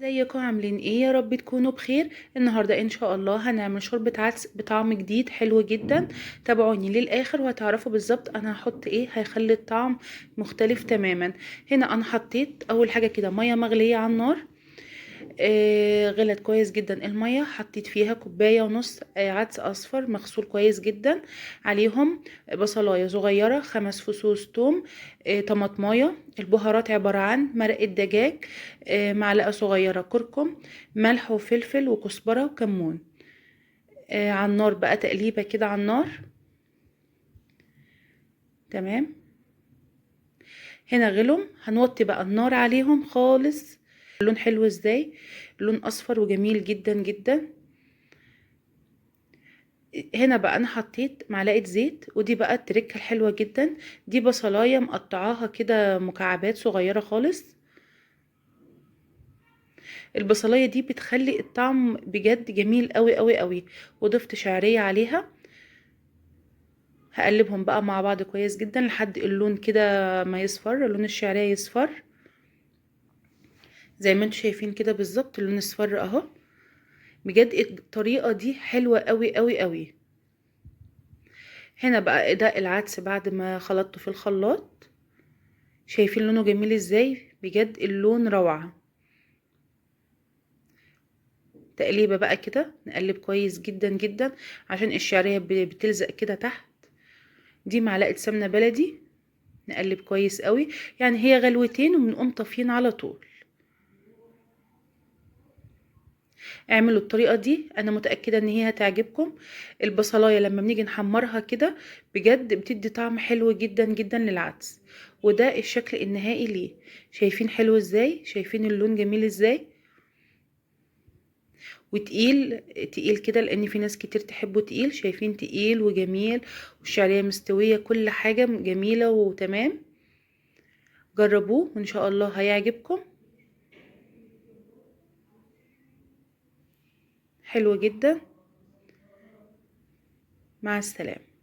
ازيكم عاملين ايه؟ يا رب تكونوا بخير. النهارده ان شاء الله هنعمل شوربه عدس بطعم جديد حلو جدا. تابعوني للاخر وهتعرفوا بالظبط انا هحط ايه هيخلي الطعم مختلف تماما. هنا انا حطيت اول حاجه كده ميه مغليه على النار. غلت كويس جدا المية، حطيت فيها كوباية ونص عدس أصفر مغسول كويس جدا. عليهم بصلاية صغيرة، 5 فصوص توم، طماطماية. البهارات عبارة عن مرقة دجاج، معلقة صغيرة كركم، ملح وفلفل وكزبرة وكمون. على النار بقى تقليبة كده على النار. تمام. هنا غلهم، هنوطي بقى النار عليهم خالص. اللون حلو ازاي، لون اصفر وجميل جدا جدا. هنا بقى انا حطيت معلقه زيت، ودي بقى التركه الحلوه جدا. دي بصلايه مقطعاها كده مكعبات صغيره خالص. البصلايه دي بتخلي الطعم بجد جميل قوي قوي قوي. وضفت شعريه عليها. هقلبهم بقى مع بعض كويس جدا لحد اللون كده ما يصفر، لون الشعريه يصفر زي ما انتم شايفين كده بالظبط. اللون اصفر اهو. بجد الطريقه دي حلوه قوي قوي قوي. هنا بقى ده العدس بعد ما خلطته في الخلاط. شايفين لونه جميل ازاي، بجد اللون روعة. تقليبة بقى كده، نقلب كويس جدا جدا عشان الشعرية بتلزق كده تحت. دي معلقة سمنة بلدي. نقلب كويس قوي، يعني هي غلوتين وبنقوم طافيين على طول. اعملوا الطريقة دي، انا متأكدة ان هي هتعجبكم. البصلاية لما بنيجي نحمرها كده بجد بتدي طعم حلو جدا جدا للعدس. وده الشكل النهائي ليه. شايفين حلو ازاي، شايفين اللون جميل ازاي. وتقيل تقيل كده لان في ناس كتير تحبه تقيل. شايفين تقيل وجميل، والشعريه مستويه، كل حاجه جميله وتمام. جربوه وان شاء الله هيعجبكم. حلو جدا. مع السلامه.